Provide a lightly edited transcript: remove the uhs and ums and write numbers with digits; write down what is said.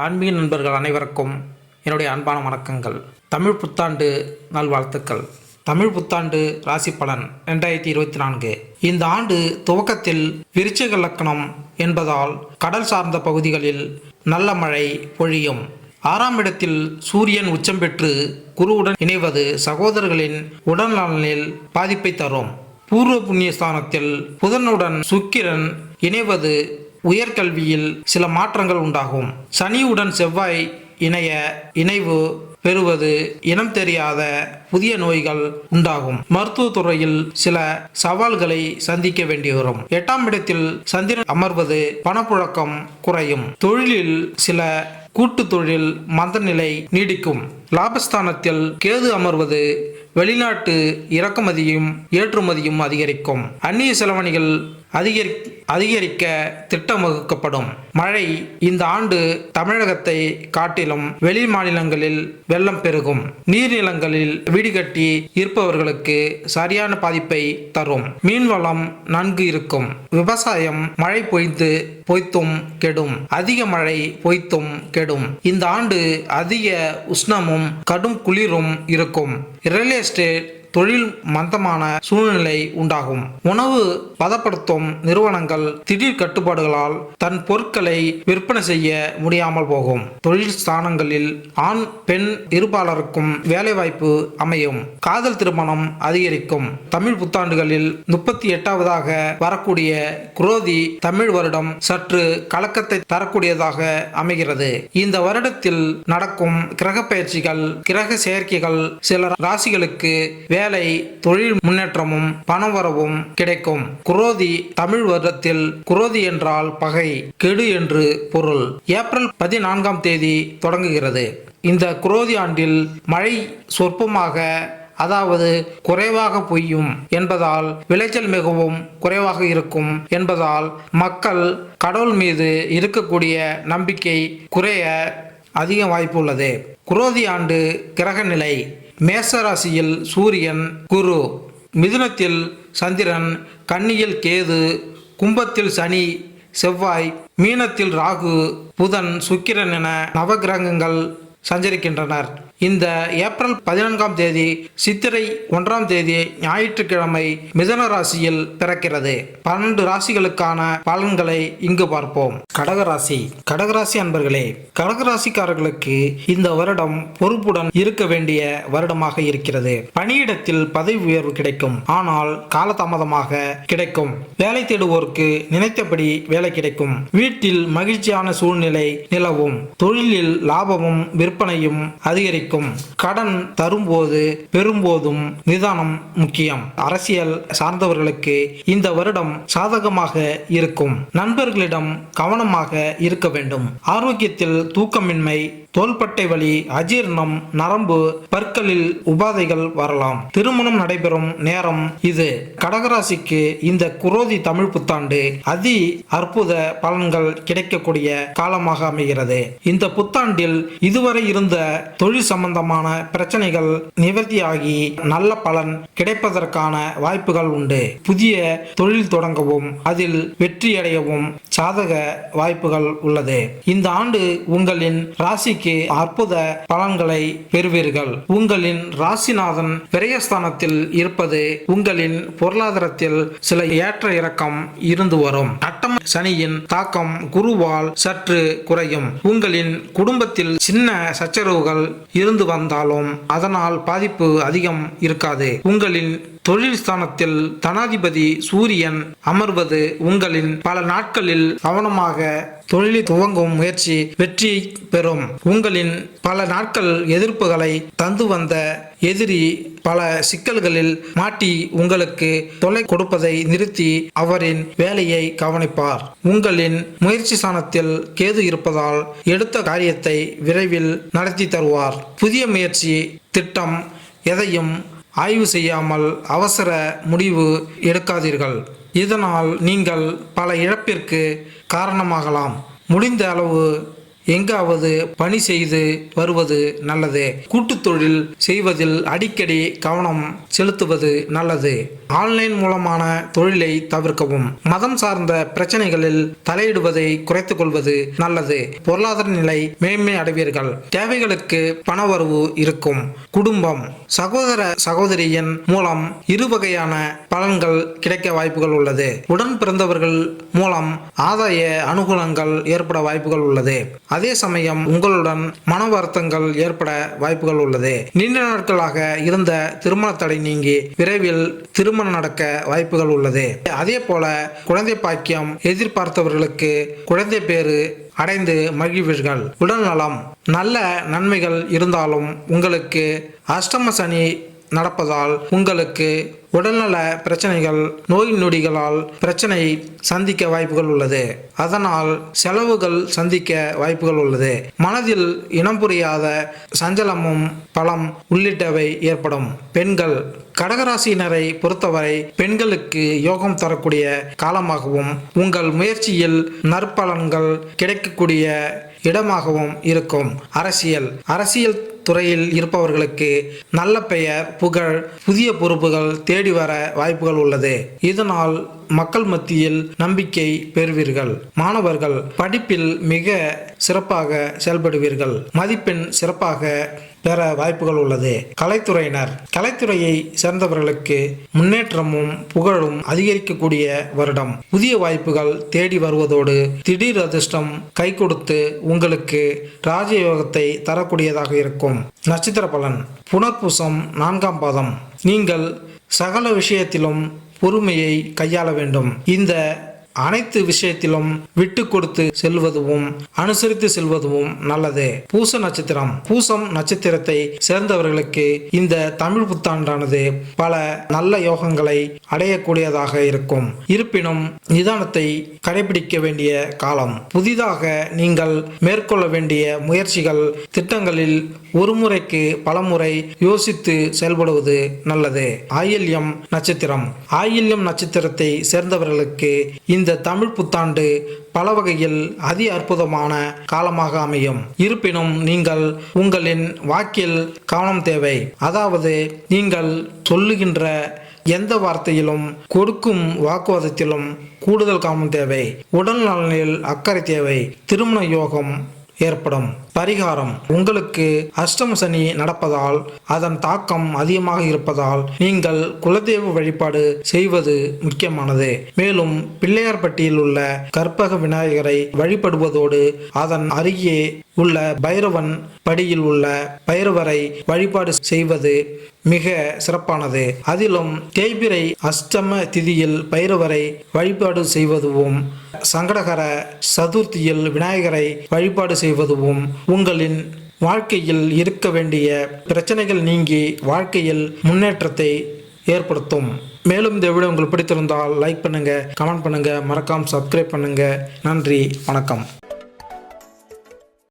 ஆன்மீக நண்பர்கள் அனைவருக்கும் என்னுடைய அன்பான வணக்கங்கள். தமிழ் புத்தாண்டு நல்வாழ்த்துக்கள். தமிழ் புத்தாண்டு ராசி பலன் 2024. இந்த ஆண்டு துவக்கத்தில் விருச்சிக லக்னம் என்பதால் கடல் சார்ந்த பகுதிகளில் நல்ல மழை பொழியும். 6ஆம் இடத்தில் சூரியன் உச்சம் பெற்று குருவுடன் இணைவது சகோதரர்களின் உடல்நலனில் பாதிப்பை தரும். பூர்வ புண்ணிய ஸ்தானத்தில் புதனுடன் சுக்கிரன் இணைவது உயர்கல்வியில் சில மாற்றங்கள் உண்டாகும். சனியுடன் செவ்வாய் இணைவு பெறுவது இனம் தெரியாத புதிய நோய்கள் உண்டாகும். மருத்துவத்துறையில் சில சவால்களை சந்திக்க வேண்டி வரும். 8ஆம் இடத்தில் சந்திரன் அமர்வது பணப்புழக்கம் குறையும். தொழிலில் சில கூட்டு தொழில் மந்த நிலை நீடிக்கும். லாபஸ்தானத்தில் கேது அமர்வது வெளிநாட்டு இறக்குமதியும் ஏற்றுமதியும் அதிகரிக்கும். அந்நிய செலவணிகள் அதிகரிக்க திட்டம் வகுக்கப்படும். மழை இந்த ஆண்டு தமிழகத்தை காட்டிலும் வெளி மாநிலங்களில் வெள்ளம் பெருகும். நீர்நிலங்களில் வீடு கட்டி இருப்பவர்களுக்கு சரியான பாதிப்பை தரும். மீன்வளம் நன்கு இருக்கும். விவசாயம் மழை பொய்த்தும் கெடும். அதிக மழை பொய்த்தும் கெடும். இந்த ஆண்டு அதிக உஷ்ணமும் கடும் குளிரும் இருக்கும். ரியல் எஸ்டேட் தொழில் மந்தமான சூழ்நிலை உண்டாகும். உணவு பதப்படுத்தும் நிறுவனங்கள் திடீர் கட்டுப்பாடுகளால் தன் பொருட்களை விற்பனை செய்ய முடியாமல் போகும். தொழில் ஸ்தானங்களில் ஆண் பெண் இருபாலருக்கும் வேலைவாய்ப்பு அமையும். காதல் திருமணம் அதிகரிக்கும். தமிழ் புத்தாண்டுகளில் 38வதாக வரக்கூடிய குரோதி தமிழ் வருடம் சற்று கலக்கத்தை தரக்கூடியதாக அமைகிறது. இந்த வருடத்தில் நடக்கும் கிரக பயிற்சிகள் கிரக செயற்கைகள் சில ராசிகளுக்கு வேலை தொழில் முன்னேற்றமும் பணவரவும் கிடைக்கும். குரோதி தமிழ் வருடத்தில் குரோதி என்றால் பகை கெடு என்று பொருள். ஏப்ரல் 14ஆம் தேதி தொடங்குகிறது. இந்த குரோதி ஆண்டில் மழை சொற்பமாக அதாவது குறைவாக பொய்யும் என்பதால் விளைச்சல் மிகவும் குறைவாக இருக்கும் என்பதால் மக்கள் கடவுள் மீது இருக்கக்கூடிய நம்பிக்கை குறைய அதிக வாய்ப்பு உள்ளது. குரோதி ஆண்டு கிரக நிலை: மேசராசியில் சூரியன் குரு, மிதுனத்தில் சந்திரன், கன்னியில் கேது, கும்பத்தில் சனி செவ்வாய், மீனத்தில் ராகு புதன் சுக்கிரன் என நவகிரகங்கள் சஞ்சரிக்கின்றனர். இந்த ஏப்ரல் 14ஆம் தேதி சித்திரை 1ஆம் தேதி ஞாயிற்றுக்கிழமை மிதுன ராசியில் பிறக்கிறது. 12 ராசிகளுக்கான பலன்களை இங்கு பார்ப்போம். கடகராசி. கடகராசி அன்பர்களே, கடகராசிக்காரர்களுக்கு இந்த வருடம் பொறுப்புடன் இருக்க வேண்டிய வருடமாக இருக்கிறது. பணியிடத்தில் பதவி உயர்வு கிடைக்கும். ஆனால் காலதாமதமாக கிடைக்கும். வேலை தேடுவோருக்கு நினைத்தபடி வேலை கிடைக்கும். வீட்டில் மகிழ்ச்சியான சூழ்நிலை நிலவும். தொழிலில் லாபமும் விற்பனையும் அதிகரிக்கும். கடன் தரும்போது பெறும்போதும் நிதானம் முக்கியம். அரசியல் சார்ந்தவர்களுக்கு இந்த வருடம் சாதகமாக இருக்கும். நண்பர்களிடம் கவனமாக இருக்க வேண்டும். ஆரோக்கியத்தில் தூக்கமின்மை, தோள்பட்டை வலி, அஜீர்ணம், நரம்பு பற்களில் உபாதைகள் வரலாம். திருமணம் நடைபெறும் நேரம் இது. கடகராசிக்கு இந்த குரோதி தமிழ் புத்தாண்டு அதி அற்புத பலன்கள் கிடைக்கக்கூடிய காலமாக அமைகிறது. இந்த புத்தாண்டில் இதுவரை இருந்த தொழில் சம்பந்தமான பிரச்சனைகள் நிவர்த்தியாகி நல்ல பலன் கிடைப்பதற்கான வாய்ப்புகள் உண்டு. புதிய தொழில் தொடங்கவும் அதில் வெற்றியடையவும் சாதக வாய்ப்புகள் உள்ளது. இந்த ஆண்டு உங்களின் ராசிக்கு அற்புத பலன்களை பெறுவீர்கள். உங்களின் ராசிநாதன் விரயஸ்தானத்தில் இருப்பது உங்களின் பொருளாதாரத்தில் சில ஏற்ற இறக்கம் இருந்து வரும். அட்டம சனியின் தாக்கம் குருவால் சற்று குறையும். உங்களின் குடும்பத்தில் சின்ன சச்சரவுகள் இருந்து வந்தாலும் அதனால் பாதிப்பு அதிகம் இருக்காது. உங்களின் தொழில் ஸ்தானத்தில் தனாதிபதி சூரியன் அமர்வது உங்களின் பல நாட்களில் கவனமாக தொழிலை துவங்கும் முயற்சி வெற்றி பெறும். உங்களின் பல நாட்கள் எதிர்ப்புகளை தந்து வந்த எதிரி பல சிக்கல்களில் மாட்டி உங்களுக்கு தொல்லை கொடுப்பதை நிறுத்தி அவரின் வேலையை கவனிப்பார். உங்களின் முயற்சி ஸ்தானத்தில் கேது இருப்பதால் எடுத்த காரியத்தை விரைவில் நடத்தி தருவார். புதிய முயற்சி திட்டம் எதையும் ஆய்வு செய்யாமல் அவசர முடிவு எடுக்காதீர்கள். இதனால் நீங்கள் பல இழப்பிற்கு காரணமாகலாம். முடிந்த அளவு எங்காவது பணி செய்து வருவது நல்லது. கூட்டுத் தொழில் செய்வதில் அடிக்கடி கவனம் செலுத்துவது நல்லது. ஆன்லைன் மூலமான தொழிலை தவிர்க்கவும். மதம் சார்ந்த பிரச்சனைகளில் தலையிடுவதை குறைத்துக் கொள்வது நல்லது. பொருளாதார நிலை மேன்மை அடைவீர்கள். தேவைகளுக்கு பணவரவு இருக்கும். குடும்பம், சகோதர சகோதரியின் மூலம் இருவகையான பலன்கள் கிடைக்க வாய்ப்புகள் உள்ளது. உடன் பிறந்தவர்கள் மூலம் ஆதாய அனுகூலங்கள் ஏற்பட வாய்ப்புகள் உள்ளது. அதே சமயம் உங்களுடன் மன வருத்தங்கள் ஏற்பட வாய்ப்புகள் உள்ளது. நீண்ட நாட்களாக இருந்த திருமண தடை நீங்கி விரைவில் திருமணம் நடக்க வாய்ப்புகள் உள்ளது. அதே போல குழந்தை பாக்கியம் எதிர்பார்த்தவர்களுக்கு குழந்தை பேறு அடைந்து மகிழ்வீர்கள். உடல் நலம், நல்ல நன்மைகள் இருந்தாலும் உங்களுக்கு அஷ்டம சனி நடப்பதால் உங்களுக்கு உடல்நல பிரச்சனைகள், நோய் நொடிகளால் பிரச்சனை சந்திக்க வாய்ப்புகள் உள்ளது. அதனால் செலவுகள் சந்திக்க வாய்ப்புகள் உள்ளது. மனதில் இனம் புரியாத சஞ்சலமும் பலம் உள்ளிட்டவை ஏற்படும். பெண்கள், கடகராசியினரை பொறுத்தவரை பெண்களுக்கு யோகம் தரக்கூடிய காலமாகவும் உங்கள் முயற்சியில் நற்பலன்கள் கிடைக்கக்கூடிய இடமாகவும் இருக்கும். அரசியல் துறையில் இருப்பவர்களுக்கு நல்ல பெயர், புகழ், புதிய பொறுப்புகள் தேடி வர வாய்ப்புகள் உள்ளது. இதனால் மக்கள் மத்தியில் நம்பிக்கை பெறுவீர்கள். மாணவர்கள், படிப்பில் மிக சிறப்பாக செயல்படுவீர்கள். மதிப்பெண் சிறப்பாக பெற வாய்ப்புகள் உள்ளது. கலைத்துறையை சேர்ந்தவர்களுக்கு முன்னேற்றமும் புகழும் அதிகரிக்கக்கூடிய வருடம். புதிய வாய்ப்புகள் தேடி வருவதோடு திடீர் அதிர்ஷ்டம் கை கொடுத்து உங்களுக்கு ராஜயோகத்தை தரக்கூடியதாக இருக்கும். நட்சத்திர பலன். புனர்பூசம் 4ஆம் பாதம். நீங்கள் சகல விஷயத்திலும் பொறுமையை கையாள வேண்டும். இந்த அனைத்து விஷயத்திலும் விட்டு கொடுத்து செல்வதும் அனுசரித்து செல்வதும் நல்லது. பூசம் நட்சத்திரத்தை சேர்ந்தவர்களுக்கு இந்த தமிழ் புத்தாண்டானது பல நல்ல யோகங்களை அடையக்கூடியதாக இருக்கும். இருப்பினும் நிதானத்தை கடைபிடிக்க வேண்டிய காலம். புதிதாக நீங்கள் மேற்கொள்ள வேண்டிய முயற்சிகள், திட்டங்களில் ஒருமுறைக்கு பலமுறை யோசித்து செயல்படுவது நல்லது. ஆயில்யம் நட்சத்திரத்தை சேர்ந்தவர்களுக்கு இந்த தமிழ் புத்தாண்டு பல வகையில் அதி அற்புதமான காலமாக அமையும். இருப்பினும் நீங்கள் உங்களின் வாக்கில் கவனம் தேவை. அதாவது நீங்கள் சொல்லுகின்ற எந்த வார்த்தையிலும், கொடுக்கும் வாக்குவாதத்திலும் கூடுதல் கவனம் தேவை. உடல் நலனில் அக்கறை தேவை. திருமண யோகம் ஏற்படும். பரிகாரம். உங்களுக்கு அஷ்டம சனி நடப்பதால் அதன் தாக்கம் அதிகமாக இருப்பதால் நீங்கள் குலதெய்வ வழிபாடு செய்வது முக்கியமானது. மேலும் பிள்ளையார்பட்டியில் உள்ள கற்பக விநாயகரை வழிபடுவதோடு அதன் அருகே உள்ள பைரவன் படியில் உள்ள பைரவரை வழிபாடு செய்வது மிக சிறப்பானது. அதிலும் தேய்பிறை அஷ்டம திதியில் பைரவரை வழிபாடு செய்வதும், சங்கடகர சதுர்த்தியில் விநாயகரை வழிபாடு செய்வதும் உங்களின் வாழ்க்கையில் இருக்க வேண்டிய பிரச்சனைகள் நீங்கி வாழ்க்கையில் முன்னேற்றத்தை ஏற்படுத்தும். மேலும் இந்த வீடியோ உங்களுக்கு பிடித்திருந்தால் லைக் பண்ணுங்க, கமெண்ட் பண்ணுங்க, மறக்காம சப்ஸ்கிரைப் பண்ணுங்க. நன்றி, வணக்கம்.